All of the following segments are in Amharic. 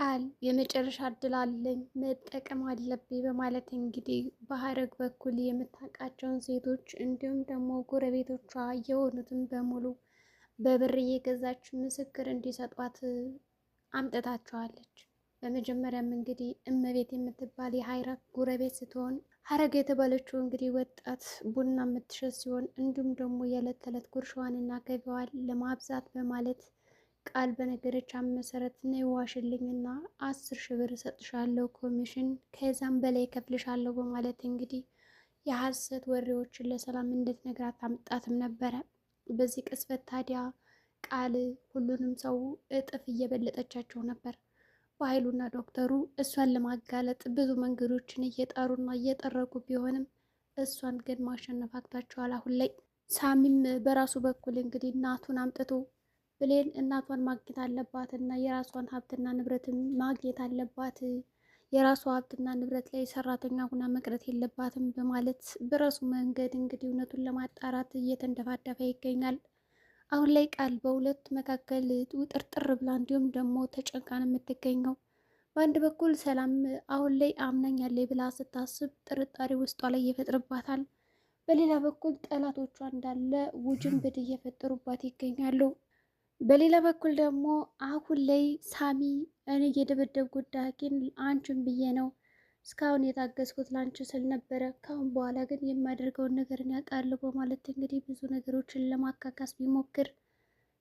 ቃል የመጨረሻ እድል አለኝ መጠቀም አለብኝ በማለት እንግዲህ በሀረግ በኩል የምታውቃቸውን ሴቶች እንዲሁም ደግሞ ጎረቤቶቿ የሆኑትን በሙሉ በብር እየገዛች ምስክር እንዲሰጧት አምጥታቸዋለች። በመጀመሪያም እንግዲህ እመቤት የምትባል የሀረግ ጎረቤት ስትሆን ሀረግ የተባለችው እንግዲህ ወጣት ቡና የምትሸጥ ሲሆን እንዲሁም ደግሞ የዕለት ተዕለት ጉርሻዋንና ገቢዋን ለማብዛት በማለት ቃል በነገረቻት መሰረት ነይ ዋሽልኝና 10,000 ብር እሰጥሻለሁ ኮሚሽን ከዛም በላይ ከፍልሻለሁ በማለት እንግዲህ የሐሰት ወሬዎችን ለሰላም እንድትነግራት አምጣትም ነበረ። በዚህ ቅጽበት ታዲያ ቃል ሁሉንም ሰው እጥፍ እየበለጠቻቸው ነበር። በኃይሉና ዶክተሩ እሷን ለማጋለጥ ብዙ መንገዶችን እየጠሩና እየጠረጉ ቢሆንም እሷን ግን ማሸነፍ አቅቷቸዋል። አሁን ላይ ሳሚም በራሱ በኩል እንግዲህ እናቱን አምጥቶ ብሌን እናቷን ማግኘት አለባት እና የራሷን ሀብትና ንብረትን ማግኘት አለባት፣ የራሷ ሀብትና ንብረት ላይ ሰራተኛ ሁና መቅረት የለባትም በማለት በራሱ መንገድ እንግዲህ እውነቱን ለማጣራት እየተንደፋደፈ ይገኛል። አሁን ላይ ቃል በሁለቱ መካከል ውጥርጥር ብላ እንዲሁም ደግሞ ተጨንቃን የምትገኘው በአንድ በኩል ሰላም አሁን ላይ አምናኛለች ብላ ስታስብ ጥርጣሬ ውስጧ ላይ ይፈጥርባታል። በሌላ በኩል ጠላቶቿ እንዳለ ውጅንብድ እየፈጠሩባት ይገኛሉ። በሌላ በኩል ደግሞ አሁን ላይ ሳሚ እኔ እየደበደብኩት ዳጊን አንቺን ብዬ ነው እስካሁን የታገዝኩት ላንቺ ስል ነበረ፣ ካሁን በኋላ ግን የማደርገውን ነገር ያውቃለሁ በማለት እንግዲህ ብዙ ነገሮችን ለማካካስ ቢሞክር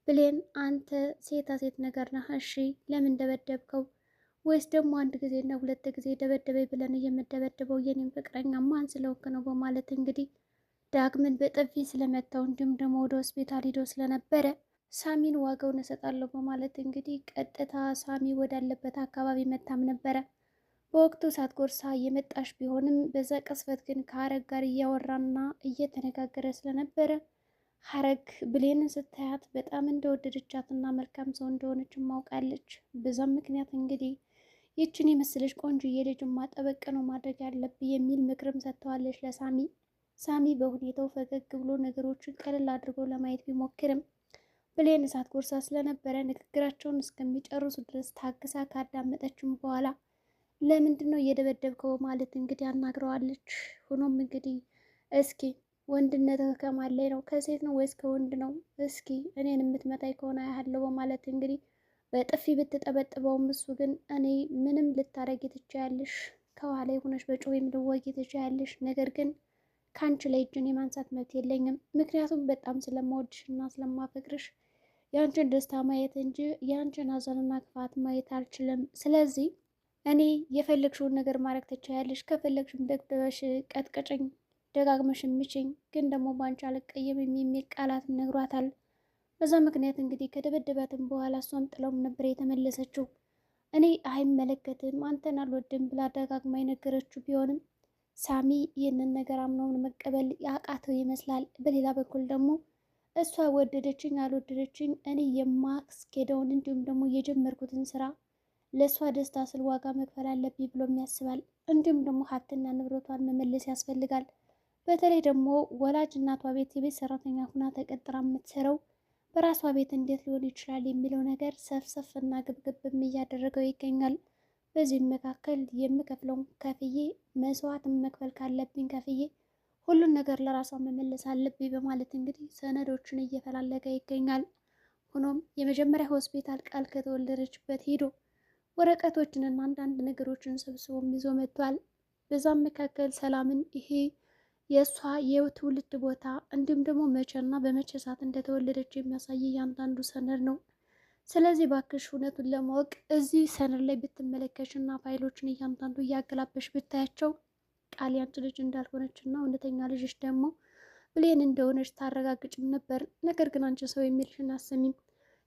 ብሌን አንተ ሴታ ሴት ነገር ነህ፣ እሺ ለምን ደበደብከው? ወይስ ደግሞ አንድ ጊዜና ሁለት ጊዜ ደበደበኝ ብለን የምደበድበው የኔም ፍቅረኛ ማን ስለሆንክ ነው? በማለት እንግዲህ ዳግምን በጥፊ ስለመታው እንዲሁም ደግሞ ወደ ሆስፒታል ሂዶ ስለነበረ ሳሚን ዋጋውን እሰጣለሁ በማለት እንግዲህ ቀጥታ ሳሚ ወዳለበት አካባቢ መታም ነበረ። በወቅቱ ሳትጎርሳ እየመጣሽ ቢሆንም በዛ ቅስፈት ግን ከሀረግ ጋር እያወራና እየተነጋገረ ስለነበረ ሀረግ ብሌንን ስታያት በጣም እንደወደደቻትና መልካም ሰው እንደሆነች ማውቃለች። በዛም ምክንያት እንግዲህ ይችን የመሰለች ቆንጆዬ ልጅማ ጠበቅ ነው ማድረግ ያለብህ የሚል ምክርም ሰጥተዋለች ለሳሚ። ሳሚ በሁኔታው ፈገግ ብሎ ነገሮችን ቀለል አድርጎ ለማየት ቢሞክርም ብሌን እሳት ጎርሳ ስለነበረ ንግግራቸውን እስከሚጨርሱ ድረስ ታግሳ ካዳመጠችም በኋላ ለምንድን ነው እየደበደብከው ማለት እንግዲህ አናግረዋለች። ሆኖም እንግዲህ እስኪ ወንድነትህ ከማን ላይ ነው? ከሴት ነው ወይስ ከወንድ ነው? እስኪ እኔን የምትመታኝ ከሆነ ያህለው በማለት እንግዲህ በጥፊ ብትጠበጥበውም እሱ ግን እኔ ምንም ልታረጊ ትችያለሽ፣ ከኋላ ሆነሽ በጮቤም ልወጊ ትችያለሽ፣ ነገር ግን ከአንቺ ላይ እጅን የማንሳት መብት የለኝም፣ ምክንያቱም በጣም ስለማወድሽ እና ስለማፈቅርሽ የአንቺን ደስታ ማየት እንጂ የአንቺን ሀዘንና ክፋት ማየት አልችልም። ስለዚህ እኔ የፈለግሽውን ነገር ማድረግ ትችያለሽ፣ ከፈለግሽም ደግደሽ ቀጥቀጭኝ፣ ደጋግመሽ የሚችኝ ግን ደግሞ በአንቺ አልቀየምም የሚል ቃላትም ነግሯታል። በዛ ምክንያት እንግዲህ ከደበደባትም በኋላ እሷም ጥለውም ነበር የተመለሰችው። እኔ አይመለከትም አንተን አልወድም ብላ ደጋግማ የነገረችው ቢሆንም ሳሚ ይህንን ነገር አምነውን መቀበል ያቃተው ይመስላል። በሌላ በኩል ደግሞ እሷ ወደደችኝ አልወደደችኝ እኔ የማስኬደውን እንዲሁም ደግሞ የጀመርኩትን ስራ ለእሷ ደስታ ስል ዋጋ መክፈል አለብኝ ብሎም ያስባል። እንዲሁም ደግሞ ሀብትና ንብረቷን መመለስ ያስፈልጋል። በተለይ ደግሞ ወላጅ እናቷ ቤት የቤት ሰራተኛ ሁና ተቀጥራ የምትሰራው በራሷ ቤት እንዴት ሊሆን ይችላል የሚለው ነገር ሰፍሰፍ እና ግብግብም እያደረገው ይገኛል። በዚህም መካከል የምከፍለውን ከፍዬ መስዋዕትን መክፈል ካለብኝ ከፍዬ ሁሉን ነገር ለራሷ መመለስ አለብኝ በማለት እንግዲህ ሰነዶችን እየፈላለገ ይገኛል። ሆኖም የመጀመሪያ ሆስፒታል ቃል ከተወለደችበት ሄዶ ወረቀቶችንና አንዳንድ ነገሮችን ሰብስቦም ይዞ መጥቷል። በዛም መካከል ሰላምን ይሄ የእሷ የትውልድ ቦታ እንዲሁም ደግሞ መቼና በመቼ ሰዓት እንደተወለደች የሚያሳይ እያንዳንዱ ሰነድ ነው። ስለዚህ ባክሽ እውነቱን ለማወቅ እዚህ ሰነድ ላይ ብትመለከች እና ፋይሎችን እያንዳንዱ እያገላበሽ ብታያቸው ቃል ያንቺ ልጅ እንዳልሆነች እና እውነተኛ ልጅሽ ደግሞ ብሌን እንደሆነች ታረጋግጭም ነበር። ነገር ግን አንቺ ሰው የሚልሽን አሰሚም።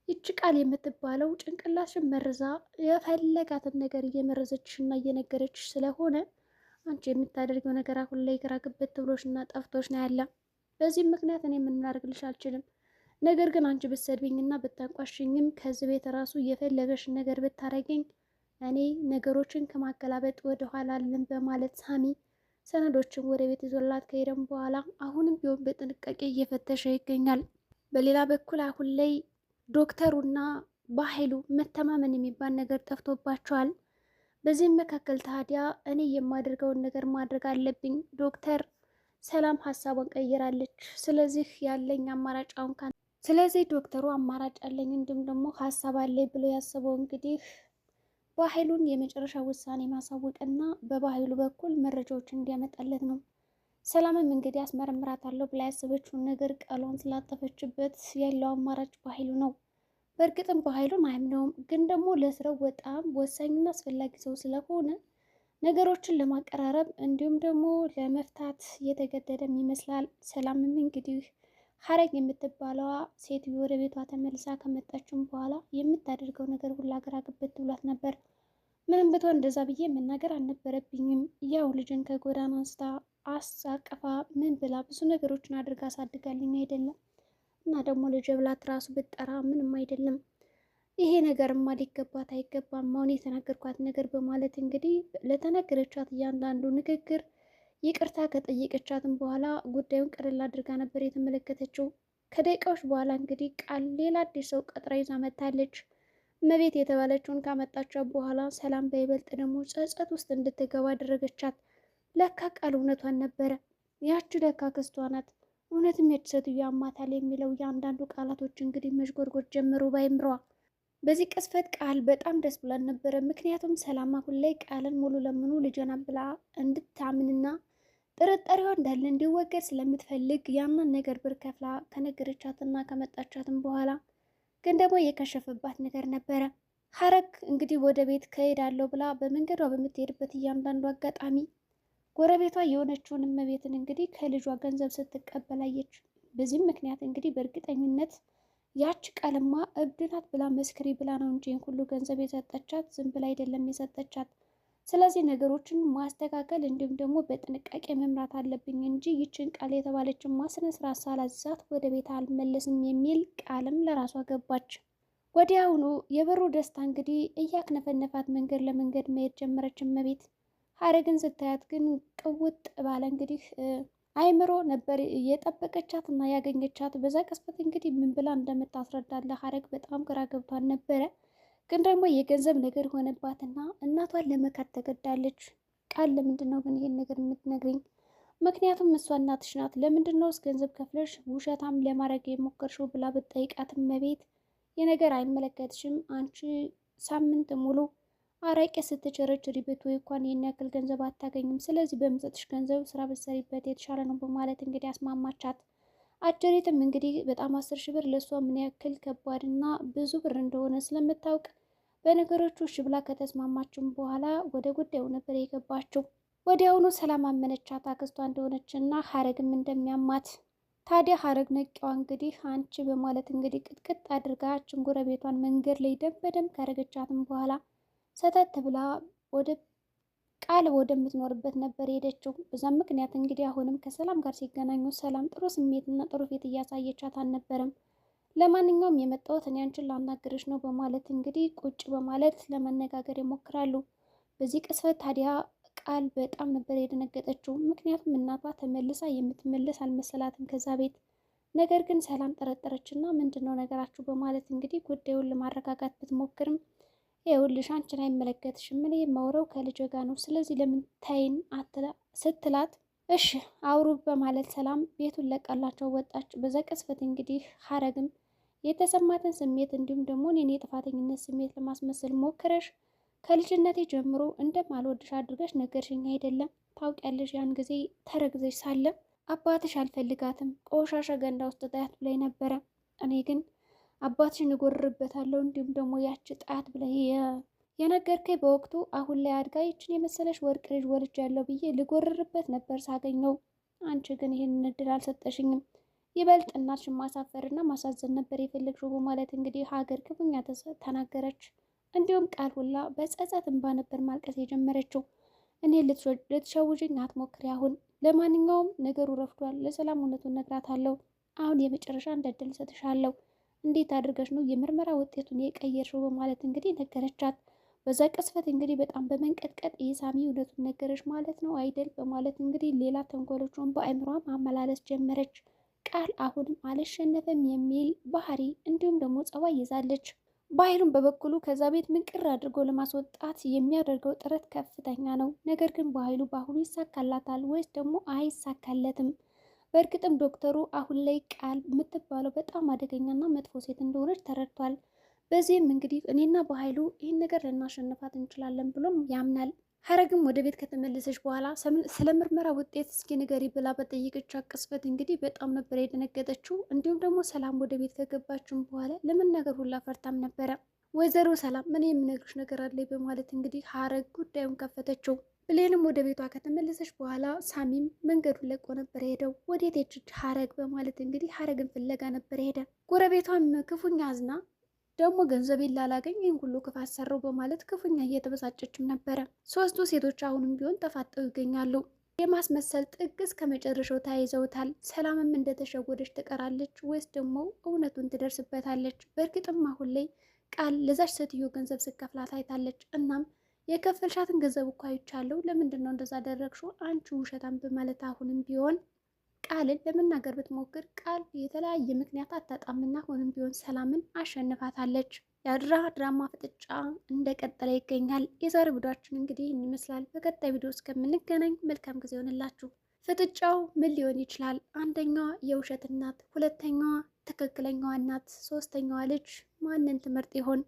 ይቺ ቃል የምትባለው ጭንቅላሽን መርዛ የፈለጋትን ነገር እየመረዘችሽ እና እየነገረችሽ ስለሆነ አንቺ የምታደርገው ነገር አሁን ላይ ግራ ግብት ብሎሽ እና ጠፍቶሽ ነው ያለ። በዚህም ምክንያት እኔ የምናደርግልሽ አልችልም። ነገር ግን አንቺ ብትሰድብኝና ብታንቋሽኝም ከዚህ ቤት ራሱ የፈለገሽን ነገር ብታረገኝ እኔ ነገሮችን ከማገላበጥ ወደ ኋላ አለን በማለት ሳሚ ሰነዶችን ወደ ቤት ይዞላት ከሄደም በኋላ አሁንም ቢሆን በጥንቃቄ እየፈተሸ ይገኛል። በሌላ በኩል አሁን ላይ ዶክተሩና በኃይሉ መተማመን የሚባል ነገር ጠፍቶባቸዋል። በዚህም መካከል ታዲያ እኔ የማደርገውን ነገር ማድረግ አለብኝ። ዶክተር ሰላም ሀሳቧን ቀይራለች። ስለዚህ ያለኝ አማራጭ ስለዚህ ዶክተሩ አማራጭ አለኝ እንዲሁም ደግሞ ሀሳብ አለኝ ብሎ ያሰበው እንግዲህ በኃይሉን የመጨረሻ ውሳኔ ማሳወቅና በኃይሉ በኩል መረጃዎች እንዲያመጣለት ነው። ሰላምም እንግዲህ አስመረምራታለሁ ብላ ያሰበችውን ነገር ቃሏን ስላጠፈችበት ያለው አማራጭ በኃይሉ ነው። በእርግጥም በኃይሉን አያምነውም፣ ግን ደግሞ ለስራው በጣም ወሳኝና አስፈላጊ ሰው ስለሆነ ነገሮችን ለማቀራረብ እንዲሁም ደግሞ ለመፍታት እየተገደደም ይመስላል። ሰላምም እንግዲህ ሀረግ የምትባለዋ ሴትዮ ወደ ቤቷ ተመልሳ ከመጣችም በኋላ የምታደርገው ነገር ሁላ ግራ ግብት ብሏት ነበር። ምንም ብትሆን እንደዛ ብዬ መናገር አልነበረብኝም። ያው ልጅን ከጎዳና አንስታ አሳቅፋ ምን ብላ ብዙ ነገሮችን አድርጋ አሳድጋልኝ አይደለም እና ደግሞ ልጅ ብላት ራሱ ብጠራ ምንም አይደለም። ይሄ ነገርማ ሊገባት አይገባም አሁን የተናገርኳት ነገር በማለት እንግዲህ ለተናገረቻት እያንዳንዱ ንግግር ይቅርታ ከጠየቀቻትም በኋላ ጉዳዩን ቀለል አድርጋ ነበር የተመለከተችው። ከደቂቃዎች በኋላ እንግዲህ ቃል ሌላ አዲስ ሰው ቀጥራ ይዛ መታለች። እመቤት የተባለችውን ካመጣቻት በኋላ ሰላም በይበልጥ ደግሞ ጸጸት ውስጥ እንድትገባ አደረገቻት። ለካ ቃል እውነቷን ነበረ። ያቺ ለካ ክስቷ ናት። እውነትም ያች ሴትዮ ያማታል የሚለው እያንዳንዱ ቃላቶች እንግዲህ መዥጎርጎር ጀምሮ ባይምሯ። በዚህ ቅስፈት ቃል በጣም ደስ ብላን ነበረ። ምክንያቱም ሰላም አሁን ላይ ቃልን ሙሉ ለሙሉ ልጅና ብላ እንድታምንና ጥርጣሬዋ እንዳለ እንዲወገድ ስለምትፈልግ ያንን ነገር ብር ከፍላ ከነገረቻትና ከመጣቻትም በኋላ ግን ደግሞ የከሸፈባት ነገር ነበረ። ሀረግ እንግዲህ ወደ ቤት ከሄዳለሁ ብላ በመንገዷ በምትሄድበት እያንዳንዱ አጋጣሚ ጎረቤቷ የሆነችውን እመቤትን እንግዲህ ከልጇ ገንዘብ ስትቀበላየች። በዚህም ምክንያት እንግዲህ በእርግጠኝነት ያች ቃልማ እብድ ናት ብላ መስክሪ ብላ ነው እንጂ ሁሉ ገንዘብ የሰጠቻት ዝም ብላ አይደለም የሰጠቻት። ስለዚህ ነገሮችን ማስተካከል እንዲሁም ደግሞ በጥንቃቄ መምራት አለብኝ እንጂ ይችን ቃል የተባለችን ማስነ ስርዓት ሳላዛት ወደ ቤት አልመለስም የሚል ቃልም ለራሷ ገባች። ወዲያውኑ የበሩ ደስታ እንግዲህ እያክነፈነፋት መንገድ ለመንገድ መሄድ ጀመረች። እመቤት ሀረግን ስታያት ግን ቅውጥ ባለ እንግዲህ አይምሮ ነበር የጠበቀቻት እና ያገኘቻት። በዛ ቅጽበት እንግዲህ ምን ብላ እንደምታስረዳለ ሀረግ በጣም ግራ ገብቷን ነበረ። ግን ደግሞ የገንዘብ ነገር ሆነባትና እናቷን ለመካት ተገዳለች። ቃል ለምንድን ነው ግን ይሄን ነገር የምትነግሪኝ? ምክንያቱም እሷ እናትሽ ናት። ለምንድን ነው ገንዘብ ከፍለሽ ውሸታም ለማድረግ የሞከርሽው ብላ ብትጠይቃት እመቤት የነገር አይመለከትሽም፣ አንቺ ሳምንት ሙሉ አረቄ ስትቸረችሪ ብትውይ እንኳን ይህን ያክል ገንዘብ አታገኝም። ስለዚህ በምሰጥሽ ገንዘብ ስራ ብትሰሪበት የተሻለ ነው በማለት እንግዲህ አስማማቻት። አጀሪትም እንግዲህ በጣም 10,000 ብር ለእሷ ምን ያክል ከባድና ብዙ ብር እንደሆነ ስለምታውቅ በነገሮቹ እሺ ብላ ከተስማማችም በኋላ ወደ ጉዳዩ ነበር የገባችው። ወዲያውኑ ሰላም አመነቻት አክስቷ እንደሆነችና ሀረግም እንደሚያማት። ታዲያ ሀረግ ነቂዋ እንግዲህ አንቺ በማለት እንግዲህ ቅጥቅጥ አድርጋ ጎረቤቷን መንገድ ላይ ደም በደም ካረገቻትም በኋላ ሰተት ብላ ወደ ቃል ወደምትኖርበት ነበር ሄደችው። በዛም ምክንያት እንግዲህ አሁንም ከሰላም ጋር ሲገናኙ ሰላም ጥሩ ስሜትና ጥሩ ፊት እያሳየቻት አልነበረም። ለማንኛውም የመጣሁት እኔ አንቺን ላናግርሽ ነው በማለት እንግዲህ ቁጭ በማለት ለመነጋገር ይሞክራሉ። በዚህ ቅስፈት ታዲያ ቃል በጣም ነበር የደነገጠችው። ምክንያቱም እናቷ ተመልሳ የምትመለስ አልመሰላትም ከዛ ቤት። ነገር ግን ሰላም ጠረጠረችና ምንድነው ነገራችሁ በማለት እንግዲህ ጉዳዩን ለማረጋጋት ብትሞክርም ይኸውልሽ አንቺን አይመለከትሽም፣ እኔ የማወራው ከልጅ ጋር ነው፣ ስለዚህ ለምን ታይን ስትላት እሺ አውሩ በማለት ሰላም ቤቱን ለቃላቸው ወጣች። በዛ ቅስፈት እንግዲህ ሀረግም የተሰማትን ስሜት እንዲሁም ደግሞ እኔን የጥፋተኝነት ስሜት ለማስመሰል ሞክረሽ ከልጅነቴ ጀምሮ እንደማልወድሽ አድርገሽ ነገርሽኝ አይደለም? ታውቂያለሽ ያን ጊዜ ተረግዘሽ ሳለ አባትሽ አልፈልጋትም ቆሻሻ ገንዳ ውስጥ ጣያት ብላይ ነበረ። እኔ ግን አባትሽን እጎርርበታለሁ እንዲሁም ደግሞ ያች ጣት ብለ የነገርከኝ በወቅቱ አሁን ላይ አድጋ ይችን የመሰለሽ ወርቅ ልጅ ወልጃለሁ ብዬ ልጎርርበት ነበር ሳገኘው። አንቺ ግን ይህንን እድል አልሰጠሽኝም። ይበልጥ እናትሽን ማሳፈርና ማሳዘን ነበር የፈለግሽው በማለት እንግዲህ ሀገር ክፉኛ ተናገረች። እንዲሁም ቃል ሁላ በጸጸት እንባ ነበር ማልቀስ የጀመረችው። እኔ ልትሸውዥኝ አትሞክሪ አሁን። ለማንኛውም ነገሩ ረፍዷል። ለሰላም እውነቱን ነግራታለሁ። አሁን የመጨረሻ እንደድል ሰጥሻለሁ። እንዴት አድርገሽ ነው የምርመራ ውጤቱን የቀየርሽው በማለት እንግዲህ ነገረቻት። በዛ ቅስፈት እንግዲህ በጣም በመንቀጥቀጥ የሳሚ እውነቱን ነገረች ማለት ነው አይደል በማለት እንግዲህ ሌላ ተንኮሎቿን በአእምሯ ማመላለስ ጀመረች። ቃል አሁንም አልሸነፈም የሚል ባህሪ እንዲሁም ደግሞ ጸባይ ይዛለች። በኃይሉም በበኩሉ ከዛ ቤት ምንቅር አድርጎ ለማስወጣት የሚያደርገው ጥረት ከፍተኛ ነው። ነገር ግን በኃይሉ በአሁኑ ይሳካላታል ወይስ ደግሞ አይሳካለትም? በእርግጥም ዶክተሩ አሁን ላይ ቃል የምትባለው በጣም አደገኛና መጥፎ ሴት እንደሆነች ተረድቷል። በዚህም እንግዲህ እኔና በኃይሉ ይህን ነገር ልናሸንፋት እንችላለን ብሎም ያምናል። ሀረግም ወደ ቤት ከተመለሰች በኋላ ስለ ምርመራ ውጤት እስኪ ንገሪ ብላ በጠየቀቻት ቅስፈት እንግዲህ በጣም ነበር የደነገጠችው። እንዲሁም ደግሞ ሰላም ወደ ቤት ከገባችም በኋላ ለመናገር ሁላ ፈርታም ነበረ። ወይዘሮ ሰላም ምን የምነግርሽ ነገር አለኝ በማለት እንግዲህ ሀረግ ጉዳዩን ከፈተችው። ብሌንም ወደ ቤቷ ከተመለሰች በኋላ ሳሚም መንገዱን ለቆ ነበር ሄደው። ወዴት ሄደች ሀረግ በማለት እንግዲህ ሀረግን ፍለጋ ነበር ሄደ። ጎረቤቷም ክፉኛ አዝና ደግሞ ገንዘቤን ላላገኝ ይህን ሁሉ ክፋት ሰራው በማለት ክፉኛ እየተበሳጨችም ነበረ። ሶስቱ ሴቶች አሁንም ቢሆን ተፋጠው ይገኛሉ። የማስመሰል ጥግ እስከ መጨረሻው ተያይዘውታል። ሰላምም እንደተሸወደች ትቀራለች ወይስ ደግሞ እውነቱን ትደርስበታለች? በእርግጥም አሁን ላይ ቃል ለዛች ሴትዮ ገንዘብ ስከፍላት አይታለች። እናም የከፈልሻትን ገንዘብ እኮ አይቻለሁ፣ ለምንድን ነው እንደዛ አደረግሽው አንቺ ውሸታም በማለት አሁንም ቢሆን ቃልን ለመናገር ብትሞክር ቃል የተለያየ ምክንያት አታጣምና አሁንም ቢሆን ሰላምን አሸንፋታለች። የድራማ ፍጥጫ እንደቀጠለ ይገኛል። የዛሬ ቪዲዮአችን እንግዲህ ይህን ይመስላል። በቀጣይ ቪዲዮ እስከምንገናኝ መልካም ጊዜ ይሆንላችሁ። ፍጥጫው ምን ሊሆን ይችላል? አንደኛዋ የውሸት እናት፣ ሁለተኛዋ ትክክለኛዋ እናት፣ ሶስተኛዋ ልጅ ማንን ትመርጥ ይሆን?